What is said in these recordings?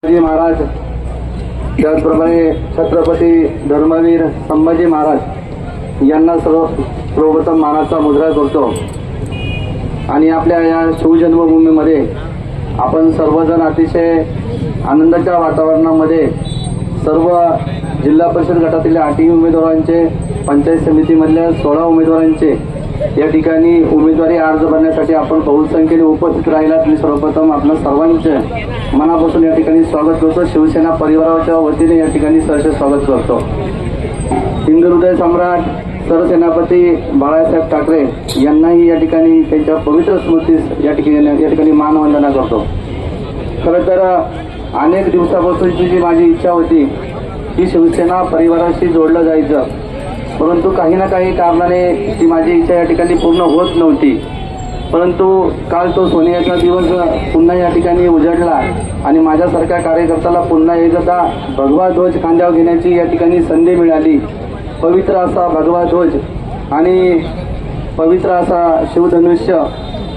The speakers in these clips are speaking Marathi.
महाराज, त्याचप्रमाणे छत्रपती धर्मवीर संभाजी महाराज यांना सर्वप्रथम मानाचा मुजरा करतो। आणि आपल्या या शिवजन्मभूमीमध्ये आपण सर्वजण अतिशय आनंदाच्या वातावरणामध्ये सर्व जिल्हा परिषद गटातील 8 उमेदवारांचे, पंचायत समितीमधल्या 16 उमेदवारांचे या ठिकाणी उमेदवारी अर्ज भरण्यासाठी आपण बहुसंख्येने उपस्थित राहिलात। मी सर्वप्रथम आपल्या सर्वांचे मनापासून या ठिकाणी स्वागत करतो। शिवसेना परिवाराच्या वतीने या ठिकाणी सहर्ष स्वागत करतो। हिंदू हृदय सम्राट सरसेनापती बाळासाहेब ठाकरे यांनाही या ठिकाणी त्यांच्या पवित्र स्मृतीस या ठिकाणी मानवंदना करतो। खरं तर अनेक दिवसापासूनची जी माझी इच्छा होती की शिवसेना परिवाराशी जोडलं जायचं, परंतु काही ना काही कारणाने ती माझी इच्छा या ठिकाणी पूर्ण होत नव्हती। परंतु काल तो सोनियाचा दिवस पुन्हा या ठिकाणी उजाडला आणि माझ्यासारख्या कार्यकर्त्याला पुन्हा एकदा भगवा ध्वज खांद्यावर घेण्याची या ठिकाणी संधी मिळाली। पवित्र असा भगवा ध्वज आणि पवित्र असा शिवधनुष्य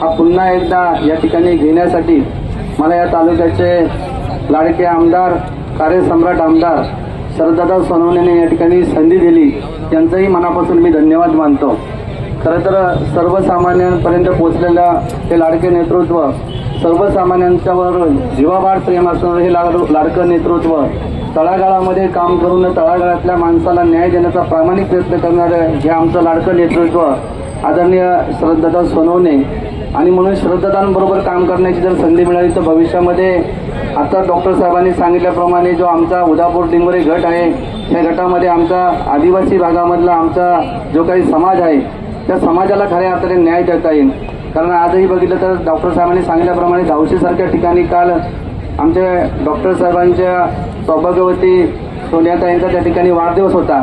हा पुन्हा एकदा या ठिकाणी घेण्यासाठी मला या तालुक्याचे लाडके आमदार, कार्यसम्राट आमदार शरददादा सोनवणेने या ठिकाणी संधी दिली, त्यांचंही मनापासून मी धन्यवाद मानतो। खरं तर सर्वसामान्यांपर्यंत पोहोचलेलं हे लाडके नेतृत्व, सर्वसामान्यांच्यावर जीवाभार प्रेम असणारं हे लाडकं नेतृत्व, तळागाळामध्ये काम करून तळागाळातल्या माणसाला न्याय देण्याचा प्रामाणिक प्रयत्न करणारं हे आमचं लाडकं नेतृत्व आदरणीय शरददादा सोनवणे। आणि म्हणून शरददादांबरोबर काम करण्याची जर संधी मिळाली तर भविष्यामध्ये आता डॉक्टर साहेबांनी सांगितल्याप्रमाणे जो आमचा उदापूर डिंगोरे गट आहे, त्या गटामध्ये आमचा आदिवासी भागामधला आमचा जो काही समाज आहे त्या समाजाला खऱ्या अर्थाने न्याय देता येईल। कारण आजही बघितलं तर डॉक्टर साहेबांनी सांगितल्याप्रमाणे धावशीसारख्या ठिकाणी काल आमच्या डॉक्टर साहेबांच्या सौभाग्यवती सोनियाताईंचा त्या ठिकाणी वाढदिवस होता,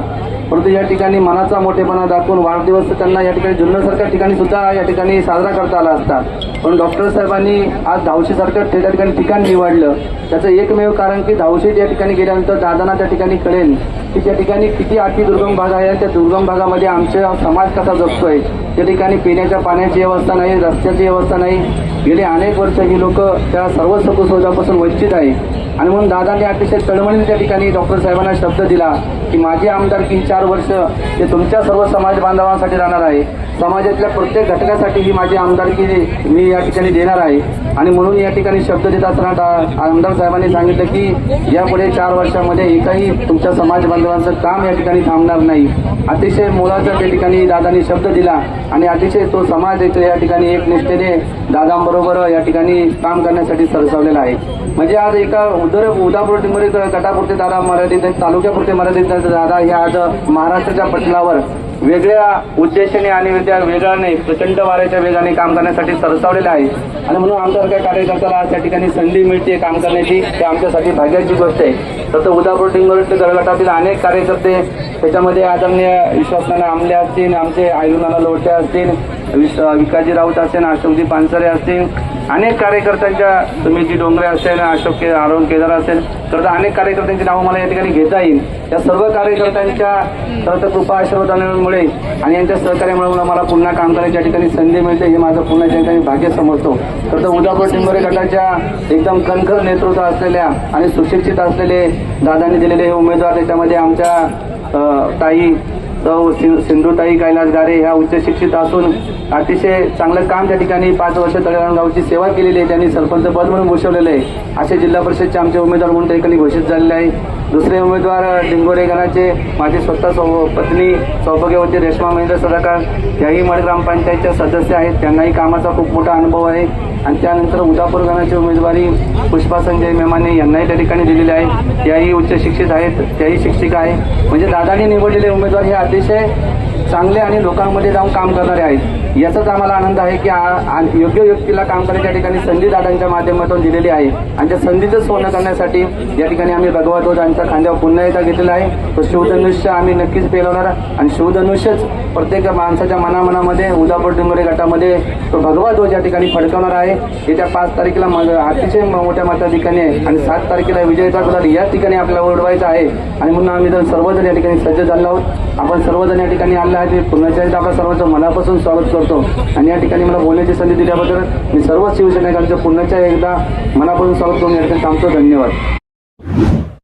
परंतु या ठिकाणी मनाचा मोठेपणा दाखवून वाढदिवस त्यांना या ठिकाणी जुन्नरसारख्या ठिकाणी सुद्धा या ठिकाणी साजरा करता आला असता, पण डॉक्टर साहेबांनी आज धावशीसारख्या त्या ठिकाणी ठिकाण निवडलं। त्याचं एकमेव कारण की धावशी या ठिकाणी गेल्यानंतर दादांना त्या ठिकाणी कळेल की त्या ठिकाणी किती अतिदुर्गम भाग आहे, त्या दुर्गम भागामध्ये आमचा समाज कसा जगतोय। त्या ठिकाणी पिण्याच्या पाण्याची व्यवस्था नाही, रस्त्याची व्यवस्था नाही, गेली अनेक वर्ष ही लोक त्या सर्व सुखसुविधापासून वंचित आहे। आणि म्हणून दादांनी अतिशय तळमळीने त्या ठिकाणी डॉक्टर साहेबांना शब्द दिला की माझी आमदारकी 4 वर्ष ते तुमच्या सर्व समाज बांधवांसाठी राहणार आहे, समाजातल्या प्रत्येक घटकासाठी ही माझी आमदारकी मी या ठिकाणी देणार आहे। आणि म्हणून या ठिकाणी शब्द देत असताना आमदार साहेबांनी सांगितलं की यापुढे 4 वर्षामध्ये एकही तुमच्या समाज बांधवांचं काम या ठिकाणी थांबणार नाही। अतिशय मोलाचा त्या ठिकाणी दादांनी शब्द दिला आणि अतिशय तो समाज या ठिकाणी एक निष्ठेने दादांबरोबर या ठिकाणी काम करण्यासाठी सरसावलेला आहे। म्हणजे आज एका उदापूर डिंगोरे गटापुरते दादा मर्यादित, तालुक्यापुरते मर्यादित दादा हे आज महाराष्ट्राच्या पटलावर वेगळ्या उद्देशाने आणि वेगळ्याने प्रचंड वाऱ्याच्या वेगाने काम करण्यासाठी सरसावलेले आहे। आणि म्हणून आमच्यासारख्या कार्यकर्त्याला आज त्या ठिकाणी संधी मिळते काम करण्याची, ते आमच्यासाठी भाग्याची गोष्ट आहे। तर उदापूर डिंगोरे गटातील अनेक कार्यकर्ते त्याच्यामध्ये आदरणीय विश्वासनाना आमले असतील, आमचे आयलुनाना लोटे असतील, विकाजी राऊत असेल, अशोकजी पानसरे असतील, अनेक कार्यकर्त्यांच्या, सुमितजी डोंगरे असेल, अरुण केदार असेल, तर अनेक कार्यकर्त्यांची नावं मला या ठिकाणी घेता येईल। या सर्व कार्यकर्त्यांच्या खरं कृपा आशीर्वादामुळे आणि यांच्या सहकार्यामुळे मला पुन्हा काम करण्याची या ठिकाणी संधी मिळते, हे माझं पुन्हा त्या ठिकाणी भाग्य समजतो। तर उदापूर डिंगोरे गटाच्या एकदम कणखर नेतृत्व असलेल्या आणि सुशिक्षित असलेले दादांनी दिलेले हे उमेदवार, त्याच्यामध्ये आमच्या ताई सिंधुताई कैलास गारे ह्या उच्च शिक्षित असून अतिशय चांगलं काम त्या ठिकाणी 5 वर्ष तळेगाव गावची सेवा केलेली आहे, त्यांनी सरपंच पद म्हणून भूषवलेलं आहे। असे जिल्हा परिषदचे आमचे उमेदवार म्हणून त्या ठिकाणी घोषित झालेले आहे। दुसरे उमेदवार डिंगोरे गणाचे माझी स्वतः पत्नी सौभाग्यवती रेश्मा महेंद्र सदाकार, त्याही मड ग्रामपंचायतच्या सदस्य आहेत, त्यांनाही कामाचा खूप मोठा अनुभव आहे। आणि त्यानंतर उदापूर गणाची उमेदवारी पुष्पा संजय मेमाने यांनाही त्या ठिकाणी दिलेली आहे, त्याही उच्च शिक्षित आहेत, त्याही शिक्षिका आहे। म्हणजे दादांनी निवडलेले उमेदवार हे अतिशय चांगले आणि लोकांमध्ये जाऊन काम करणारे आहेत। याचाच आम्हाला आनंद आहे की योग्य व्यक्तीला काम करण्याच्या ठिकाणी संधी दादांच्या माध्यमातून दिलेली आहे आणि त्या संधीचं सोनं करण्यासाठी या ठिकाणी आम्ही भगवा ध्वज आमच्या खांद्यावर पुन्हा एकदा घेतलेला आहे। तो शिवधनुष्य आम्ही नक्कीच पेलवणार आणि शिवधनुष्यच प्रत्येक माणसाच्या मनामध्ये उदापूर डिंगोरे गटामध्ये तो भगवा ध्वज या ठिकाणी फडकवणार आहे। येत्या 5 तारखेला अतिशय मोठ्या मताधिकाने आणि 7 तारखेला विजयाचा गुलाल या ठिकाणी आपल्याला उडवायचा आहे। आणि म्हणून आम्ही जर सर्वजण या ठिकाणी सज्ज झालो आहोत, आपण सर्वजण या ठिकाणी आले आहेत, पुन्हा एकदा आपल्या सर्वांचं मनापासून स्वागत करतो। आणि या ठिकाणी मला बोलण्याची संधी दिल्याबद्दल मी सर्व शिवसैनिकांचं पुन्हा एकदा मनापासून स्वागत करून या ठिकाणी थांबतो। धन्यवाद। आहे.